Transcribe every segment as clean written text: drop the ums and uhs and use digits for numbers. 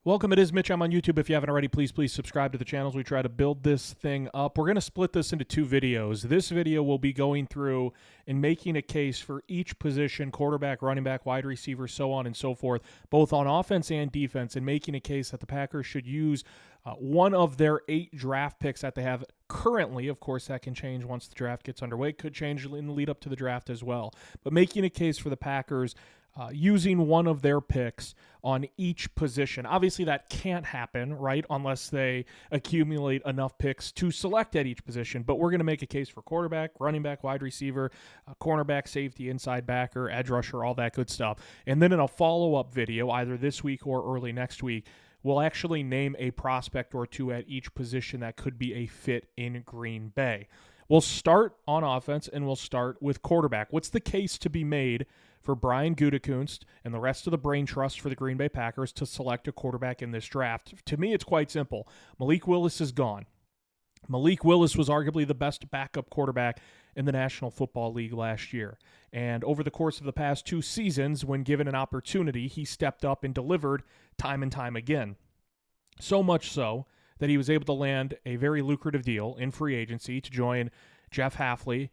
Welcome. It is Mitch. I'm on YouTube. If you haven't already, please subscribe to the channel as we try to build this thing up. We're going to split this into two videos. This video will be going through and making a case for each position, quarterback, running back, wide receiver, so on and so forth, both on offense and defense, and making a case that the Packers should use one of their 8 draft picks that they have currently. Of course, that can change once the draft gets underway. Could change in the lead up to the draft as well. But making a case for the Packers using one of their picks on each position. Obviously, that can't happen, right, unless they accumulate enough picks to select at each position. But we're going to make a case for quarterback, running back, wide receiver, cornerback, safety, inside backer, edge rusher, all that good stuff. And then in a follow-up video, either this week or early next week, we'll actually name a prospect or two at each position that could be a fit in Green Bay. We'll start on offense, and we'll start with quarterback. What's the case to be made for Brian Gutekunst and the rest of the brain trust for the Green Bay Packers to select a quarterback in this draft? To me, it's quite simple. Malik Willis is gone. Malik Willis was arguably the best backup quarterback in the National Football League last year. And over the course of the past 2 seasons, when given an opportunity, he stepped up and delivered time and time again. So much so that he was able to land a very lucrative deal in free agency to join Jeff Hafley,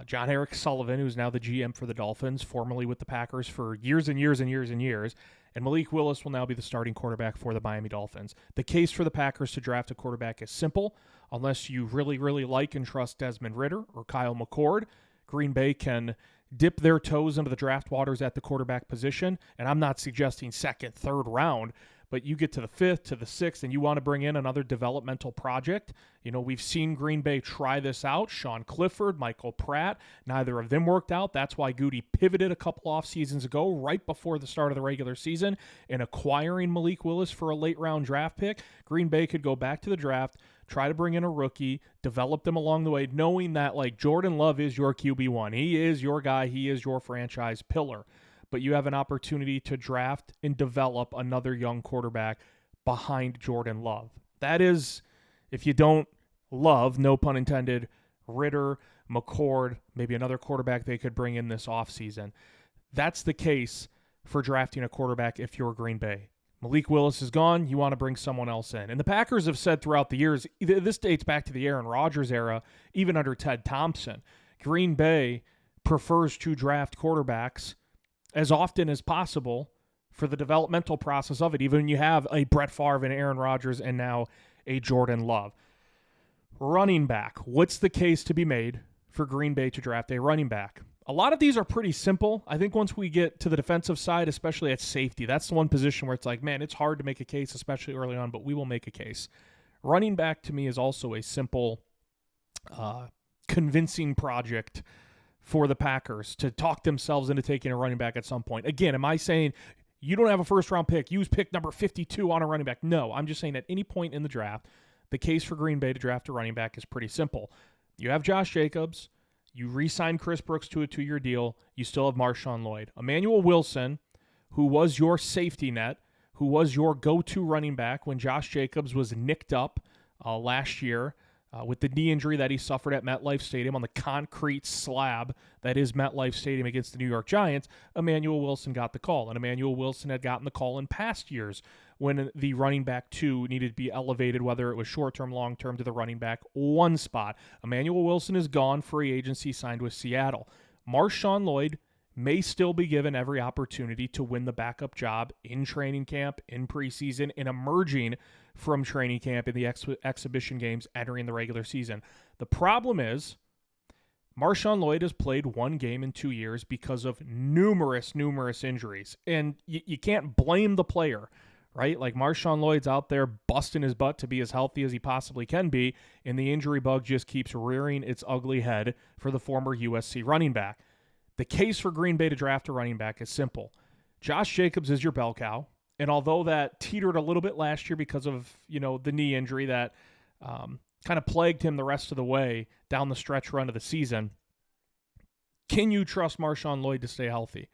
John Eric Sullivan, who's now the GM for the Dolphins, formerly with the Packers for years and years and years and years. And Malik Willis will now be the starting quarterback for the Miami Dolphins. The case for the Packers to draft a quarterback is simple. Unless you really, really like and trust Desmond Ridder or Kyle McCord, Green Bay can dip their toes into the draft waters at the quarterback position. And I'm not suggesting second, third round, but you get to the 5th, to the 6th, and you want to bring in another developmental project. You know, we've seen Green Bay try this out. Sean Clifford, Michael Pratt, neither of them worked out. That's why Goody pivoted a couple off seasons ago, right before the start of the regular season, in acquiring Malik Willis for a late-round draft pick. Green Bay could go back to the draft, try to bring in a rookie, develop them along the way, knowing that, like, Jordan Love is your QB1. He is your guy. He is your franchise pillar. But you have an opportunity to draft and develop another young quarterback behind Jordan Love. That is, if you don't love, no pun intended, Ridder, McCord, maybe another quarterback they could bring in this offseason. That's the case for drafting a quarterback if you're Green Bay. Malik Willis is gone. You want to bring someone else in. And the Packers have said throughout the years, this dates back to the Aaron Rodgers era, even under Ted Thompson, Green Bay prefers to draft quarterbacks as often as possible for the developmental process of it, even when you have a Brett Favre and Aaron Rodgers and now a Jordan Love. Running back. What's the case to be made for Green Bay to draft a running back? A lot of these are pretty simple. I think once we get to the defensive side, especially at safety, that's the one position where it's like, man, it's hard to make a case, especially early on, but we will make a case. Running back to me is also a simple, convincing project for the Packers to talk themselves into taking a running back at some point. Again, am I saying you don't have a first-round pick, use pick number 52 on a running back? No, I'm just saying at any point in the draft, the case for Green Bay to draft a running back is pretty simple. You have Josh Jacobs. You re-sign Chris Brooks to a 2-year deal. You still have Marshawn Lloyd. Emmanuel Wilson, who was your safety net, who was your go-to running back when Josh Jacobs was nicked up last year, with the knee injury that he suffered at MetLife Stadium on the concrete slab that is MetLife Stadium against the New York Giants, Emmanuel Wilson got the call. And Emmanuel Wilson had gotten the call in past years when the running back 2 needed to be elevated, whether it was short-term, long-term, to the running back 1 spot. Emmanuel Wilson is gone, free agency, signed with Seattle. Marshawn Lloyd may still be given every opportunity to win the backup job in training camp, in preseason, and emerging from training camp in the exhibition games entering the regular season. The problem is Marshawn Lloyd has played 1 game in 2 years because of numerous injuries. And you can't blame the player, right? Like, Marshawn Lloyd's out there busting his butt to be as healthy as he possibly can be, and the injury bug just keeps rearing its ugly head for the former USC running back. The case for Green Bay to draft a running back is simple. Josh Jacobs is your bell cow. And although that teetered a little bit last year because of, the knee injury that kind of plagued him the rest of the way down the stretch run of the season, can you trust Marshawn Lloyd to stay healthy?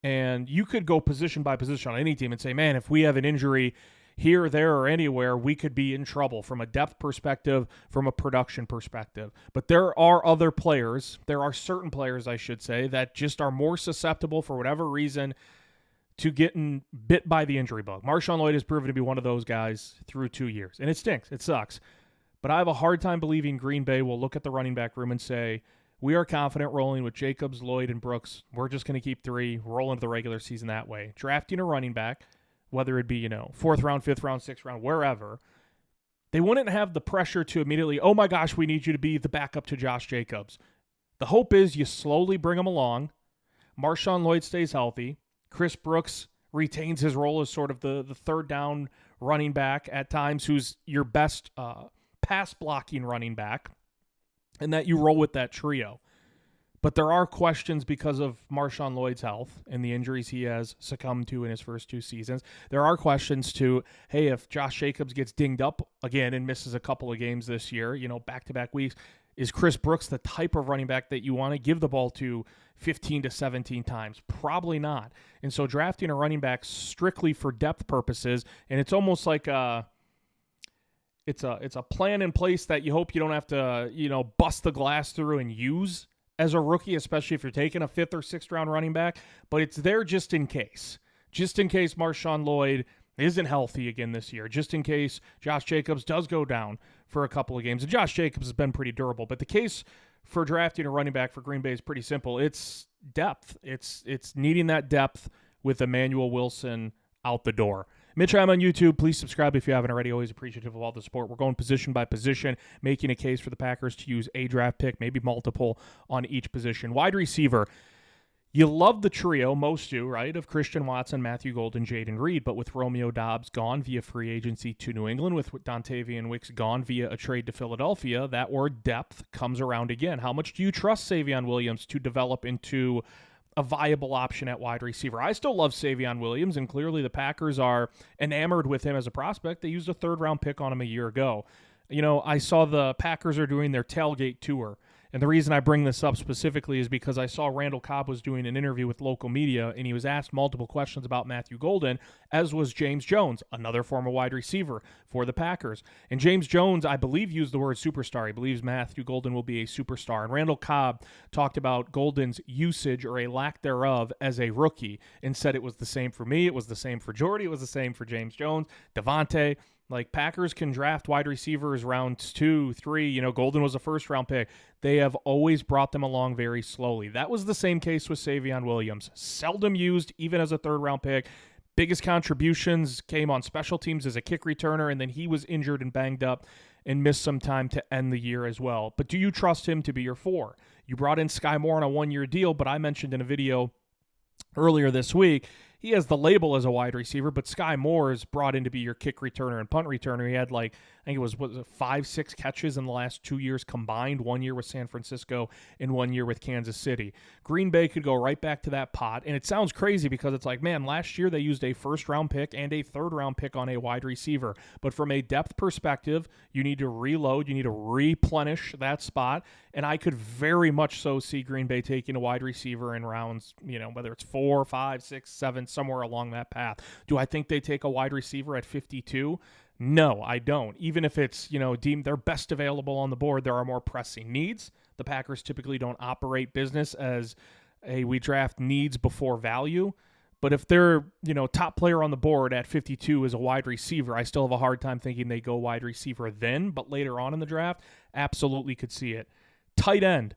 And you could go position by position on any team and say, man, if we have an injury here, there, or anywhere, we could be in trouble from a depth perspective, from a production perspective. But there are other players, there are certain players, I should say, that just are more susceptible for whatever reason to getting bit by the injury bug. Marshawn Lloyd has proven to be one of those guys through 2 years, and it stinks. It sucks. But I have a hard time believing Green Bay will look at the running back room and say, we are confident rolling with Jacobs, Lloyd, and Brooks. We're just going to keep 3, roll into the regular season that way. Drafting a running back, whether it be, 4th round, 5th round, 6th round, wherever, they wouldn't have the pressure to immediately, oh my gosh, we need you to be the backup to Josh Jacobs. The hope is you slowly bring him along. Marshawn Lloyd stays healthy. Chris Brooks retains his role as sort of the third down running back at times, who's your best pass blocking running back, and that you roll with that trio. But there are questions because of Marshawn Lloyd's health and the injuries he has succumbed to in his first 2 seasons. There are questions to, hey, if Josh Jacobs gets dinged up again and misses a couple of games this year, back-to-back weeks, is Chris Brooks the type of running back that you want to give the ball to 15 to 17 times? Probably not. And so drafting a running back strictly for depth purposes, and it's almost like it's a plan in place that you hope you don't have to, bust the glass through and use as a rookie, especially if you're taking a 5th or 6th round running back, but it's there just in case. Just in case Marshawn Lloyd isn't healthy again this year, just in case Josh Jacobs does go down for a couple of games. And Josh Jacobs has been pretty durable, but the case for drafting a running back for Green Bay is pretty simple. It's depth. It's needing that depth with Emmanuel Wilson out the door. Mitch, I'm on YouTube. Please subscribe if you haven't already. Always appreciative of all the support. We're going position by position, making a case for the Packers to use a draft pick, maybe multiple on each position. Wide receiver, you love the trio, most do, right, of Christian Watson, Matthew Golden, Jayden Reed, but with Romeo Doubs gone via free agency to New England, with Dontavian Wicks gone via a trade to Philadelphia, that word depth comes around again. How much do you trust Savion Williams to develop into a viable option at wide receiver? I still love Savion Williams, and clearly the Packers are enamored with him as a prospect. They used a 3rd-round pick on him a year ago. I saw the Packers are doing their tailgate tour, and the reason I bring this up specifically is because I saw Randall Cobb was doing an interview with local media, and he was asked multiple questions about Matthew Golden, as was James Jones, another former wide receiver for the Packers. And James Jones, I believe, used the word superstar. He believes Matthew Golden will be a superstar. And Randall Cobb talked about Golden's usage or a lack thereof as a rookie and said it was the same for me, it was the same for Jordy, it was the same for James Jones, Devontae. Like, Packers can draft wide receivers rounds 2, 3. Golden was a 1st-round pick. They have always brought them along very slowly. That was the same case with Savion Williams. Seldom used, even as a 3rd-round pick. Biggest contributions came on special teams as a kick returner, and then he was injured and banged up and missed some time to end the year as well. But do you trust him to be your 4? You brought in Sky Moore on a 1-year deal, but I mentioned in a video earlier this week, he has the label as a wide receiver, but Sky Moore is brought in to be your kick returner and punt returner. He had I think it was 5-6 catches in the last 2 years combined, 1 year with San Francisco and 1 year with Kansas City. Green Bay could go right back to that pot, and it sounds crazy because it's like, man, last year they used a 1st-round pick and a 3rd-round pick on a wide receiver. But from a depth perspective, you need to reload, you need to replenish that spot, and I could very much so see Green Bay taking a wide receiver in rounds, whether it's 4, 5, 6, 7, somewhere along that path. Do I think they take a wide receiver at 52? No, I don't. Even if it's, deemed their best available on the board, there are more pressing needs. The Packers typically don't operate business as we draft needs before value. But if their, top player on the board at 52 is a wide receiver, I still have a hard time thinking they go wide receiver then. But later on in the draft, absolutely could see it. Tight end.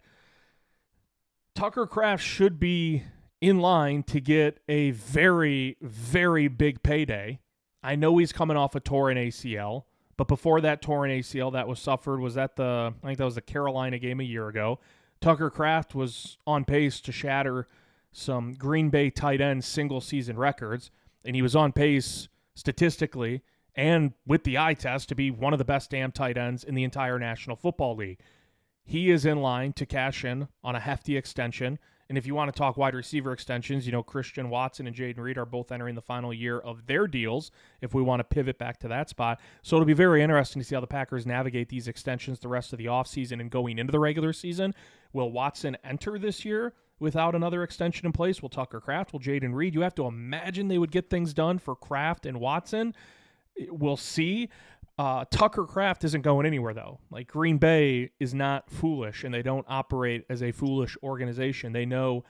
Tucker Kraft should be in line to get a very, very big payday. I know he's coming off a torn ACL, but before that torn ACL that was suffered was I think that was the Carolina game a year ago. Tucker Kraft was on pace to shatter some Green Bay tight end single-season records, and he was on pace statistically and with the eye test to be one of the best damn tight ends in the entire National Football League. He is in line to cash in on a hefty extension. And if you want to talk wide receiver extensions, Christian Watson and Jayden Reed are both entering the final year of their deals if we want to pivot back to that spot. So it'll be very interesting to see how the Packers navigate these extensions the rest of the offseason and going into the regular season. Will Watson enter this year without another extension in place? Will Tucker Kraft? Will Jayden Reed? You have to imagine they would get things done for Kraft and Watson. We'll see. Tucker Kraft isn't going anywhere, though. Like, Green Bay is not foolish, and they don't operate as a foolish organization. They know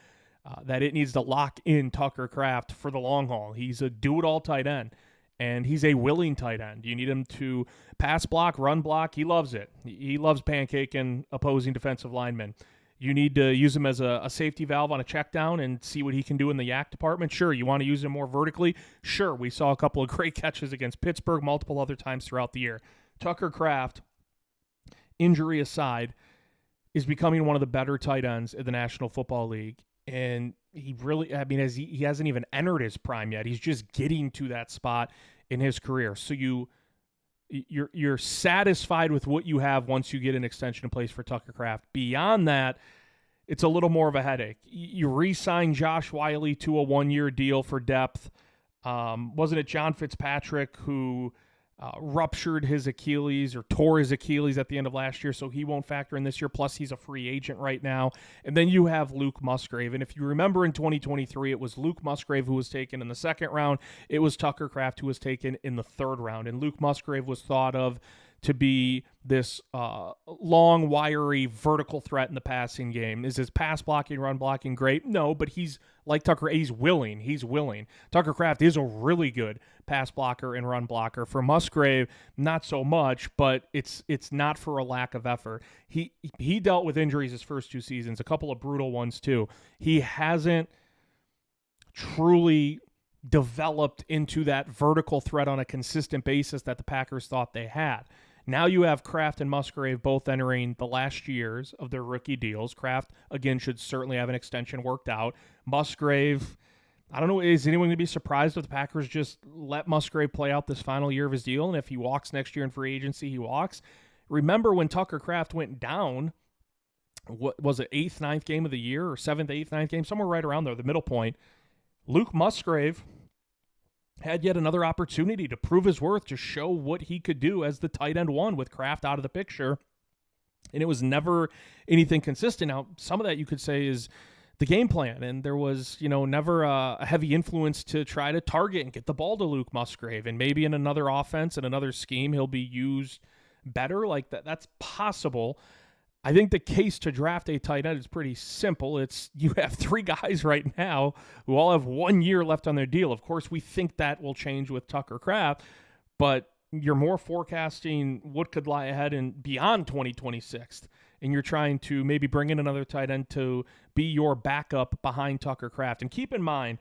that it needs to lock in Tucker Kraft for the long haul. He's a do-it-all tight end, and he's a willing tight end. You need him to pass block, run block. He loves it. He loves pancaking opposing defensive linemen. You need to use him as a safety valve on a check down and see what he can do in the yak department. Sure, you want to use him more vertically. Sure, we saw a couple of great catches against Pittsburgh multiple other times throughout the year. Tucker Kraft, injury aside, is becoming one of the better tight ends in the National Football League. And he really, I mean, as he hasn't even entered his prime yet. He's just getting to that spot in his career. So you're satisfied with what you have once you get an extension in place for Tucker Kraft. Beyond that, it's a little more of a headache. You re-sign Josh Whyle to a one-year deal for depth. Wasn't it John Fitzpatrick who ruptured his Achilles or tore his Achilles at the end of last year, so he won't factor in this year, plus he's a free agent right now. And then you have Luke Musgrave. And if you remember in 2023, it was Luke Musgrave who was taken in the second round. It was Tucker Kraft who was taken in the third round. And Luke Musgrave was thought of to be this long, wiry, vertical threat in the passing game. Is his pass blocking, run blocking great? No, but he's like Tucker. He's willing. He's willing. Tucker Kraft is a really good pass blocker and run blocker. For Musgrave, not so much, but it's not for a lack of effort. He dealt with injuries his first two seasons, a couple of brutal ones too. He hasn't truly developed into that vertical threat on a consistent basis that the Packers thought they had. Now you have Kraft and Musgrave both entering the last years of their rookie deals. Kraft, again, should certainly have an extension worked out. Musgrave, I don't know, is anyone going to be surprised if the Packers just let Musgrave play out this final year of his deal? And if he walks next year in free agency, he walks. Remember when Tucker Kraft went down, what was it, 8th, 9th game of the year, or 7th, 8th, 9th game, somewhere right around there, the middle point. Luke Musgrave had yet another opportunity to prove his worth, to show what he could do as the tight end one with Kraft out of the picture. And it was never anything consistent. Now, some of that you could say is the game plan, and there was, never a heavy influence to try to target and get the ball to Luke Musgrave. And maybe in another offense and another scheme, he'll be used better like that. That's possible. I think the case to draft a tight end is pretty simple. It's you have three guys right now who all have 1 year left on their deal. Of course, we think that will change with Tucker Kraft, but you're more forecasting what could lie ahead and beyond 2026, and you're trying to maybe bring in another tight end to be your backup behind Tucker Kraft. And keep in mind,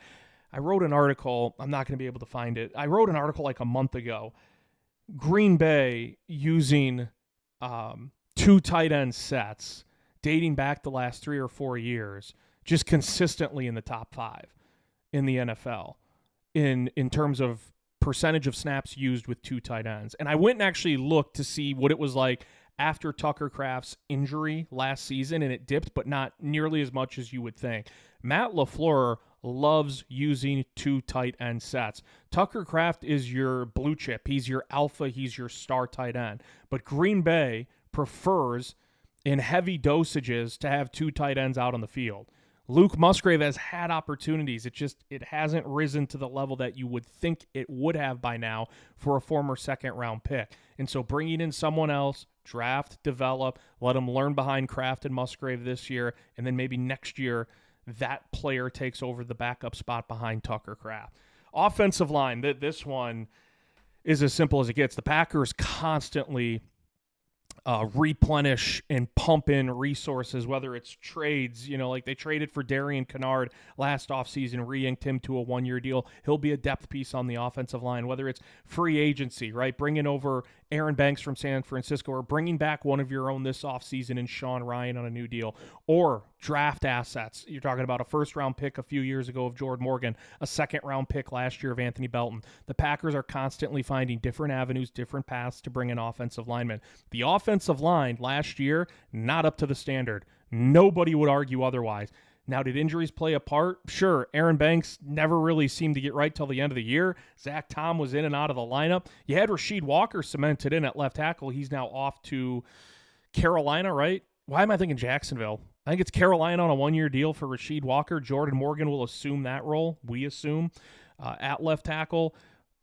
I wrote an article. I'm not going to be able to find it. I wrote an article like a month ago. Green Bay using two tight end sets dating back the last 3 or 4 years, just consistently in the top 5 in the NFL in terms of percentage of snaps used with two tight ends. And I went and actually looked to see what it was like after Tucker Kraft's injury last season, and it dipped, but not nearly as much as you would think. Matt LaFleur loves using two tight end sets. Tucker Kraft is your blue chip. He's your alpha. He's your star tight end. But Green Bay prefers in heavy dosages to have two tight ends out on the field. Luke Musgrave has had opportunities. It hasn't risen to the level that you would think it would have by now for a former second-round pick. And so bringing in someone else, draft, develop, let him learn behind Kraft and Musgrave this year, and then maybe next year that player takes over the backup spot behind Tucker Kraft. Offensive line, this one is as simple as it gets. The Packers constantly replenish and pump in resources, whether it's trades, like they traded for Darian Kennard last offseason, re-inked him to a 1-year deal. He'll be a depth piece on the offensive line, whether it's free agency, right? Bringing over Aaron Banks from San Francisco, or bringing back one of your own this offseason and Sean Ryan on a new deal, or draft assets. You're talking about a first-round pick a few years ago of Jordan Morgan, a second-round pick last year of Anthony Belton. The Packers are constantly finding different avenues, different paths to bring in offensive linemen. The offensive line last year, not up to the standard. Nobody would argue otherwise. Now, did injuries play a part? Sure. Aaron Banks never really seemed to get right till the end of the year. Zach Tom was in and out of the lineup. You had Rasheed Walker cemented in at left tackle. He's now off to Carolina, right? Why am I thinking Jacksonville? I think it's Carolina on a 1-year deal for Rasheed Walker. Jordan Morgan will assume that role, we assume, at left tackle.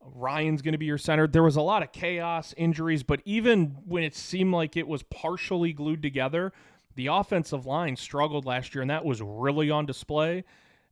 Ryan's going to be your center. There was a lot of chaos, injuries, but even when it seemed like it was partially glued together, the offensive line struggled last year, and that was really on display.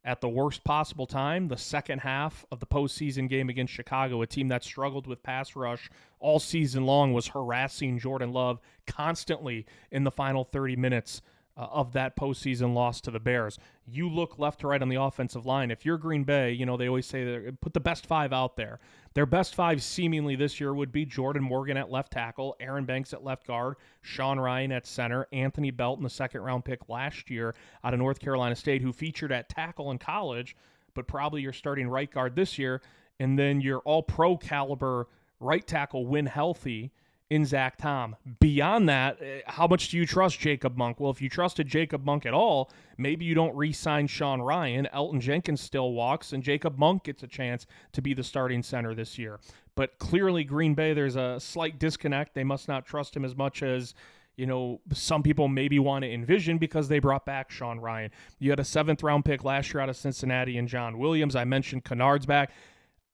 at the worst possible time, the second half of the postseason game against Chicago, a team that struggled with pass rush all season long, was harassing Jordan Love constantly in the final 30 minutes of that postseason loss to the Bears. You look left to right on the offensive line. If you're Green Bay, you know, they always say put the best five out there. Their best five seemingly this year would be Jordan Morgan at left tackle, Aaron Banks at left guard, Sean Rhyan at center, Anthony Belton, the second-round pick last year out of North Carolina State, who featured at tackle in college, but probably your starting right guard this year, and then your all-pro caliber right tackle when healthy in Zach Tom. Beyond that, how much do you trust Jacob Monk? Well, if you trusted Jacob Monk at all, maybe you don't re-sign Sean Rhyan. Elton Jenkins still walks, and Jacob Monk gets a chance to be the starting center this year. But clearly, Green Bay, there's a slight disconnect. They must not trust him as much as, you know, some people maybe want to envision because they brought back Sean Rhyan. You had a 7th-round pick last year out of Cincinnati and John Williams. I mentioned Kennard's back.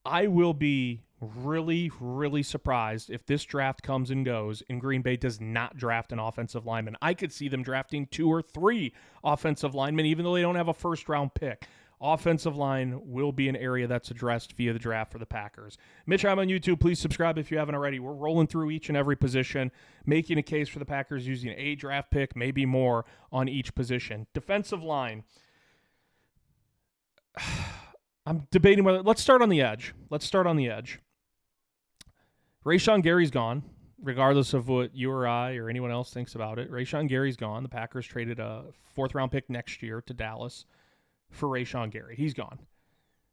I will be really, really surprised if this draft comes and goes and Green Bay does not draft an offensive lineman. I could see them drafting 2 or 3 offensive linemen, even though they don't have a first-round pick. Offensive line will be an area that's addressed via the draft for the Packers. Mitch, I'm on YouTube. Please subscribe if you haven't already. We're rolling through each and every position, making a case for the Packers using a draft pick, maybe more on each position. Defensive line. I'm debating whether – let's start on the edge. Rashawn Gary's gone, regardless of what you or I or anyone else thinks about it. Rashawn Gary's gone. The Packers traded a 4th-round pick next year to Dallas for Rashawn Gary. He's gone.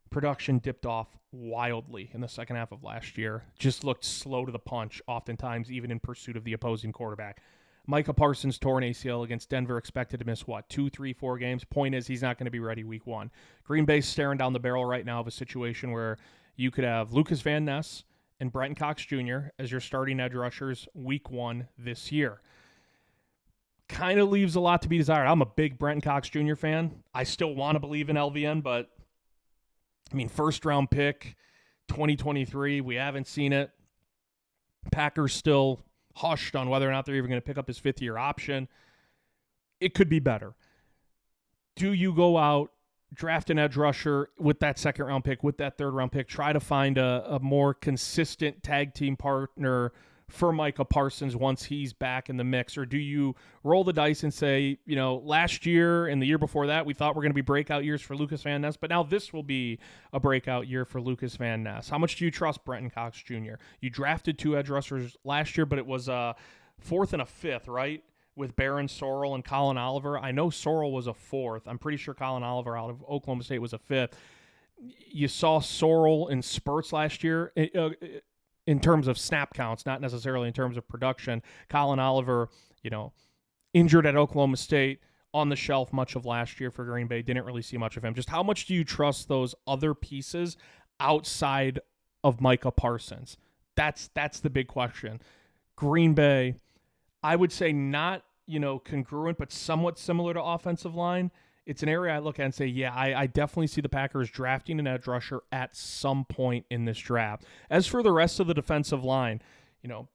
Production dipped off wildly in the second half of last year. Just looked slow to the punch, oftentimes even in pursuit of the opposing quarterback. Micah Parsons tore an ACL against Denver, expected to miss, 2, 3, 4 games? Point is, he's not going to be ready week 1. Green Bay's staring down the barrel right now of a situation where you could have Lucas Van Ness and Brenton Cox Jr. as your starting edge rushers week 1 this year. Kind of leaves a lot to be desired. I'm a big Brenton Cox Jr. fan. I still want to believe in LVN, but, I mean, first-round pick, 2023, we haven't seen it. Packers still hushed on whether or not they're even going to pick up his 5th-year option. It could be better. Do you go out, draft an edge rusher with that 2nd-round pick, with that 3rd-round pick, try to find a more consistent tag team partner for Micah Parsons once he's back in the mix? Or do you roll the dice and say, you know, last year and the year before that, we thought we're going to be breakout years for Lucas Van Ness, but now this will be a breakout year for Lucas Van Ness? How much do you trust Brenton Cox Jr.? You drafted 2 edge rushers last year, but it was a 4th and a 5th, right? With Barron Sorrell and Colin Oliver. I know Sorrell was a 4th. I'm pretty sure Colin Oliver out of Oklahoma State was a 5th. You saw Sorrell in spurts last year in terms of snap counts, not necessarily in terms of production. Colin Oliver, you know, injured at Oklahoma State, on the shelf much of last year for Green Bay. Didn't really see much of him. Just how much do you trust those other pieces outside of Micah Parsons? That's the big question. Green Bay, I would say not, you know, congruent, but somewhat similar to offensive line. It's an area I look at and say, yeah, I definitely see the Packers drafting an edge rusher at some point in this draft. As for the rest of the defensive line, you know,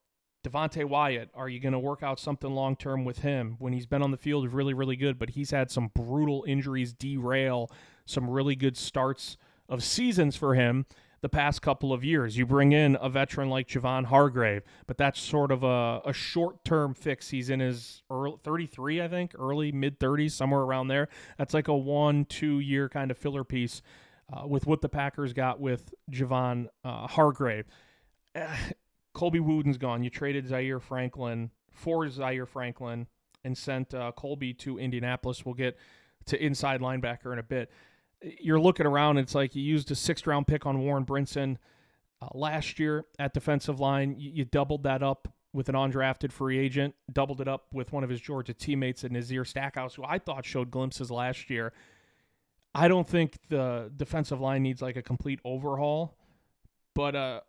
Devontae Wyatt, are you going to work out something long-term with him? When he's been on the field, really, really good, but he's had some brutal injuries derail some really good starts of seasons for him the past couple of years. You bring in a veteran like Javon Hargrave, but that's sort of a short-term fix. He's in his early 33, I think, early, mid-30s, somewhere around there. That's like a 1-2 year kind of filler piece with what the Packers got with Javon Hargrave. Colby Wooden's gone. You traded Zaire Franklin for Zaire Franklin and sent Colby to Indianapolis. We'll get to inside linebacker in a bit. You're looking around, and it's like you used a 6th-round pick on Warren Brinson last year at defensive line. You doubled that up with an undrafted free agent, doubled it up with one of his Georgia teammates, Nazir Stackhouse, who I thought showed glimpses last year. I don't think the defensive line needs like a complete overhaul, but a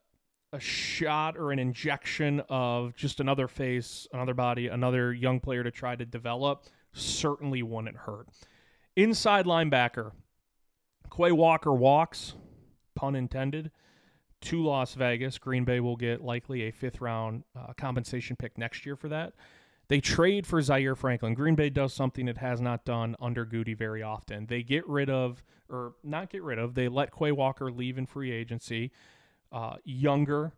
shot or an injection of just another face, another body, another young player to try to develop certainly wouldn't hurt. Inside linebacker, Quay Walker walks, pun intended, to Las Vegas. Green Bay will get likely a 5th-round compensation pick next year for that. They trade for Zaire Franklin. Green Bay does something it has not done under Goody very often. They get rid of, or not get rid of, they let Quay Walker leave in free agency. Younger,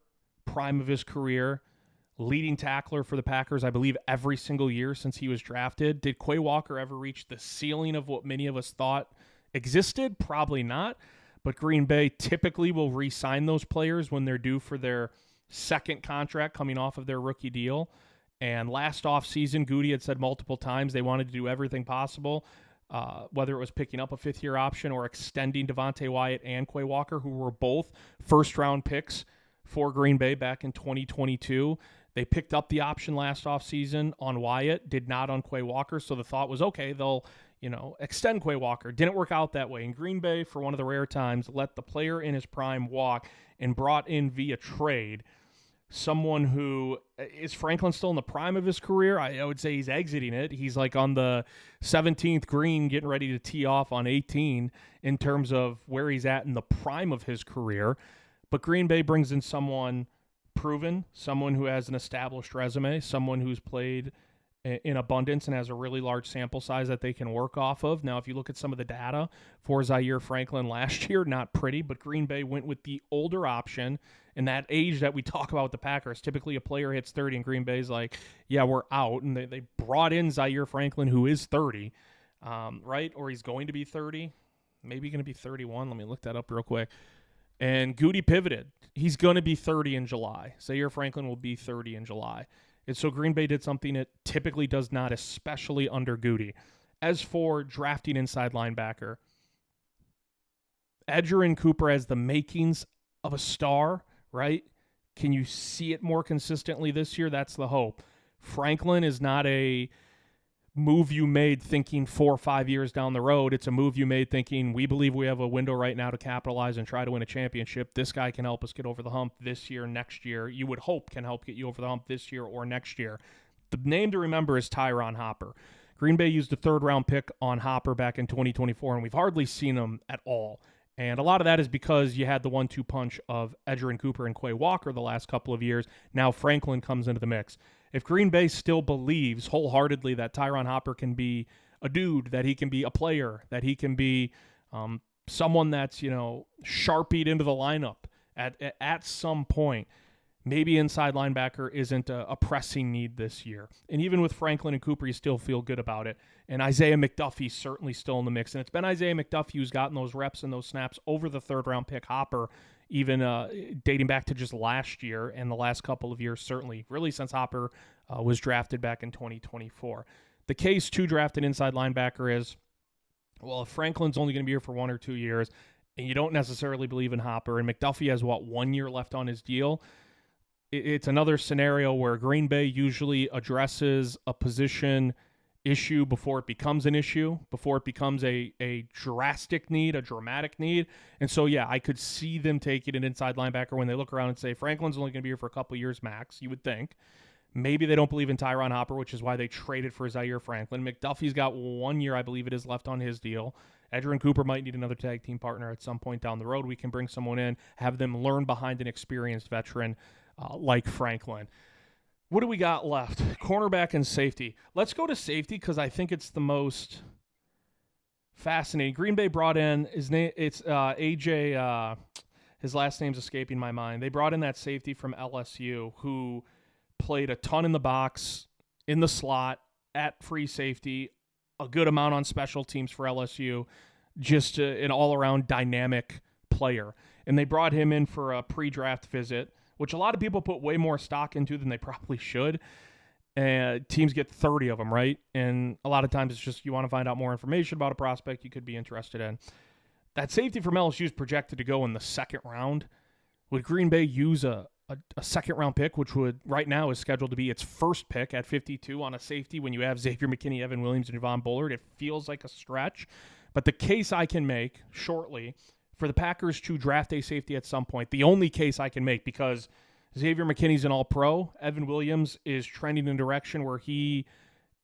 prime of his career, leading tackler for the Packers, I believe, every single year since he was drafted. Did Quay Walker ever reach the ceiling of what many of us thought existed? Probably not. But Green Bay typically will re-sign those players when they're due for their second contract coming off of their rookie deal. And last offseason, Goody had said multiple times they wanted to do everything possible, whether it was picking up a fifth-year option or extending Devontae Wyatt and Quay Walker, who were both first-round picks for Green Bay back in 2022. They picked up the option last offseason on Wyatt, did not on Quay Walker, so the thought was, okay, they'll extend Quay Walker. Didn't work out that way. And Green Bay, for one of the rare times, let the player in his prime walk and brought in via trade someone who is Franklin still in the prime of his career. I would say he's exiting it. He's like on the 17th green, getting ready to tee off on 18 in terms of where he's at in the prime of his career. But Green Bay brings in someone proven, someone who has an established resume, someone who's played in abundance and has a really large sample size that they can work off of. Now, if you look at some of the data for Zaire Franklin last year, not pretty, but Green Bay went with the older option. And that age that we talk about with the Packers, typically a player hits 30 and Green Bay's like, yeah, we're out. And they brought in Zaire Franklin, who is 30, right? Or he's going to be 30, maybe going to be 31. Let me look that up real quick. And Goody pivoted. He's going to be 30 in July. Zaire Franklin will be 30 in July. And so Green Bay did something it typically does not, especially under Goody. As for drafting inside linebacker, Edgerrin Cooper has the makings of a star, right? Can you see it more consistently this year? That's the hope. Franklin is not a move you made thinking 4 or 5 years down the road. It's a move you made thinking, we believe we have a window right now to capitalize and try to win a championship. This guy can help us get over the hump this year, next year. You would hope can help get you over the hump this year or next year. The name to remember is Tyron Hopper. Green Bay used a third-round pick on Hopper back in 2024, and we've hardly seen him at all. And a lot of that is because you had the 1-2 punch of Edgerrin Cooper and Quay Walker the last couple of years. Now Franklin comes into the mix. If Green Bay still believes wholeheartedly that Tyron Hopper can be a dude, that he can be a player, that he can be someone that's, sharpied into the lineup at some point, maybe inside linebacker isn't a pressing need this year. And even with Franklin and Cooper, you still feel good about it. And Isaiah McDuffie's certainly still in the mix. And it's been Isaiah McDuffie who's gotten those reps and those snaps over the third-round pick Hopper, even dating back to just last year and the last couple of years, certainly, really since Hopper was drafted back in 2024. The case to draft an inside linebacker is, well, if Franklin's only going to be here for 1 or 2 years and you don't necessarily believe in Hopper, and McDuffie has, 1 year left on his deal, it's another scenario where Green Bay usually addresses a position issue before it becomes an issue, before it becomes a drastic need, a dramatic need. And so, yeah, I could see them taking an inside linebacker when they look around and say, Franklin's only going to be here for a couple years max, you would think. Maybe they don't believe in Tyron Hopper, which is why they traded for Zaire Franklin. McDuffie's got 1 year, I believe it is, left on his deal. Edgerrin Cooper might need another tag team partner at some point down the road. We can bring someone in, have them learn behind an experienced veteran like Franklin. What do we got left? Cornerback and safety. Let's go to safety because I think it's the most fascinating. Green Bay brought in his name. It's AJ. His last name's escaping my mind. They brought in that safety from LSU who played a ton in the box, in the slot, at free safety, a good amount on special teams for LSU. Just an all-around dynamic player. And they brought him in for a pre-draft visit, which a lot of people put way more stock into than they probably should. Teams get 30 of them, right? And a lot of times it's just you want to find out more information about a prospect you could be interested in. That safety from LSU is projected to go in the second round. Would Green Bay use a second-round pick, which would right now is scheduled to be its first pick at 52 on a safety when you have Xavier McKinney, Evan Williams, and Javon Bullard? It feels like a stretch. But the case I can make shortly for the Packers to draft a safety at some point, the only case I can make, because Xavier McKinney's an all-pro, Evan Williams is trending in a direction where he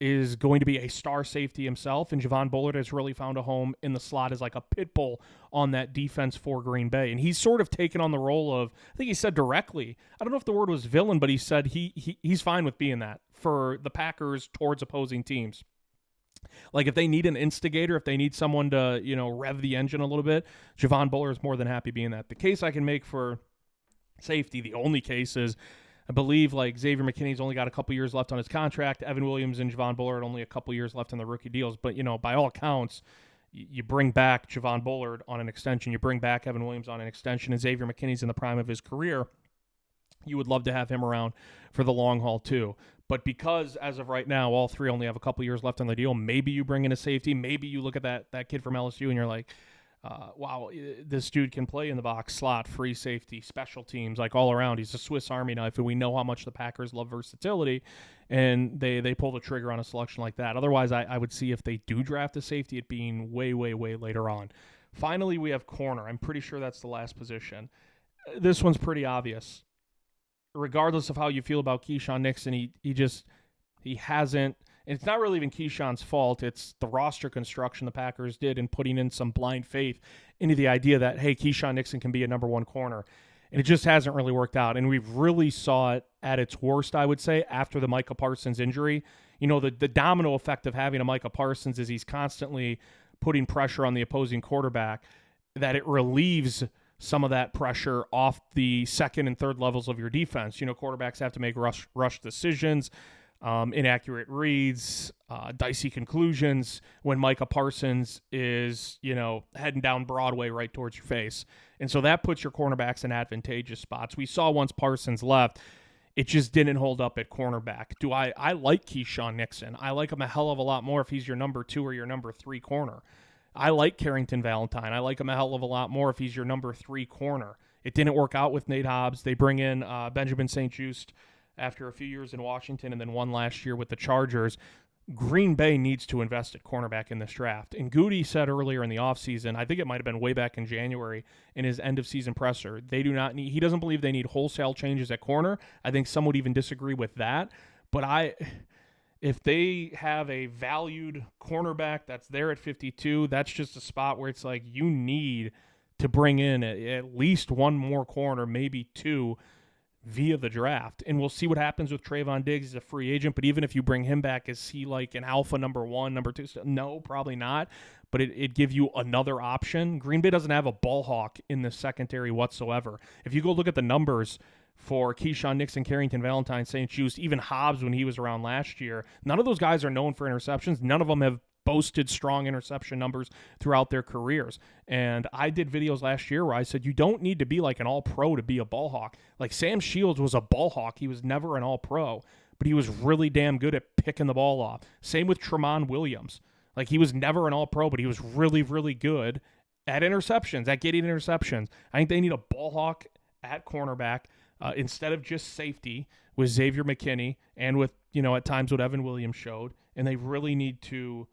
is going to be a star safety himself, and Javon Bullard has really found a home in the slot as like a pit bull on that defense for Green Bay. And he's sort of taken on the role of, I think he said directly, I don't know if the word was villain, but he said he's fine with being that for the Packers towards opposing teams. Like if they need an instigator, if they need someone to, rev the engine a little bit, Javon Bullard is more than happy being that. The case I can make for safety, the only case is, I believe like Xavier McKinney's only got a couple years left on his contract. Evan Williams and Javon Bullard only a couple years left on the rookie deals. But, by all accounts, you bring back Javon Bullard on an extension. You bring back Evan Williams on an extension. And Xavier McKinney's in the prime of his career. You would love to have him around for the long haul too. But because as of right now, all three only have a couple years left on the deal, maybe you bring in a safety. Maybe you look at that kid from LSU and you're like, wow, this dude can play in the box, slot, free safety, special teams, like all around. He's a Swiss Army knife, and we know how much the Packers love versatility, and they pull the trigger on a selection like that. Otherwise, I would see if they do draft a safety, it being way, way, way later on. Finally, we have corner. I'm pretty sure that's the last position. This one's pretty obvious. Regardless of how you feel about Keyshawn Nixon, he hasn't. And it's not really even Keyshawn's fault. It's the roster construction the Packers did in putting in some blind faith into the idea that, hey, Keyshawn Nixon can be a number one corner. And it just hasn't really worked out. And we've really saw it at its worst, I would say, after the Micah Parsons injury. The domino effect of having a Micah Parsons is he's constantly putting pressure on the opposing quarterback, that it relieves some of that pressure off the second and third levels of your defense. Quarterbacks have to make rush decisions, inaccurate reads, dicey conclusions when Micah Parsons is, heading down Broadway right towards your face. And so that puts your cornerbacks in advantageous spots. We saw once Parsons left, it just didn't hold up at cornerback. I like Keyshawn Nixon. I like him a hell of a lot more if he's your number 2 or your number 3 corner. I like Carrington Valentine. I like him a hell of a lot more if he's your number 3 corner. It didn't work out with Nate Hobbs. They bring in Benjamin St-Juste after a few years in Washington and then one last year with the Chargers. Green Bay needs to invest at cornerback in this draft. And Goody said earlier in the offseason, I think it might have been way back in January in his end-of-season presser, he doesn't believe they need wholesale changes at corner. I think some would even disagree with that. But if they have a valued cornerback that's there at 52, that's just a spot where it's like you need to bring in at least one more corner, maybe 2, via the draft. And we'll see what happens with Trayvon Diggs. He's a free agent, but even if you bring him back, is he like an alpha number 1, number 2? No, probably not. But it give you another option. Green Bay doesn't have a ball hawk in the secondary whatsoever. If you go look at the numbers for Keyshawn Nixon, Carrington Valentine, St-Juste, even Hobbs when he was around last year, none of those guys are known for interceptions. None of them have boasted strong interception numbers throughout their careers. And I did videos last year where I said you don't need to be like an all-pro to be a ball hawk. Like Sam Shields was a ball hawk. He was never an all-pro, but he was really damn good at picking the ball off. Same with Tramon Williams. Like he was never an all-pro, but he was really, really good at interceptions, at getting interceptions. I think they need a ball hawk at cornerback instead of just safety with Xavier McKinney and with, at times what Evan Williams showed. And they really need to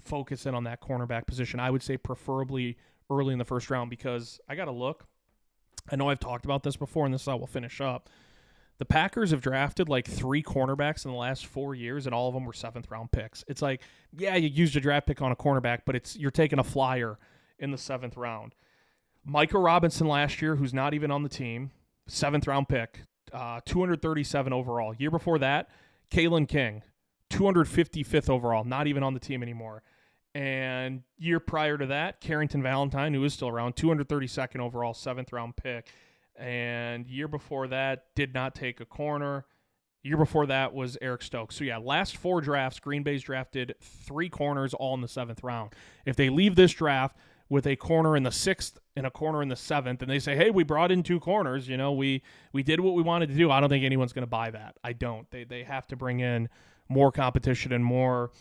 focus in on that cornerback position. I would say preferably early in the first round, because I got to look. I know I've talked about this before, and this is how we'll finish up. The Packers have drafted like 3 cornerbacks in the last 4 years, and all of them were 7th-round picks. It's like, yeah, you used a draft pick on a cornerback, but you're taking a flyer in the 7th round. Micah Robinson last year, who's not even on the team, 7th-round pick, 237 overall. Year before that, Kalen King, 255th overall, not even on the team anymore. And year prior to that, Carrington Valentine, who is still around, 232nd overall, 7th-round pick. And year before that, did not take a corner. Year before that was Eric Stokes. So, yeah, last 4 drafts, Green Bay's drafted 3 corners all in the 7th round. If they leave this draft with a corner in the 6th and a corner in the 7th, and they say, hey, we brought in 2 corners, we did what we wanted to do, I don't think anyone's going to buy that. I don't. They have to bring in more competition and more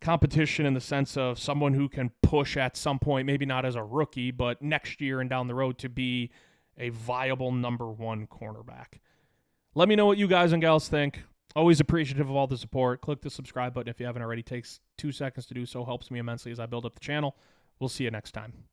competition in the sense of someone who can push at some point, maybe not as a rookie, but next year and down the road to be a viable number 1 cornerback. Let me know what you guys and gals think. Always appreciative of all the support. Click the subscribe button if you haven't already. It takes 2 seconds to do so. Helps me immensely as I build up the channel. We'll see you next time.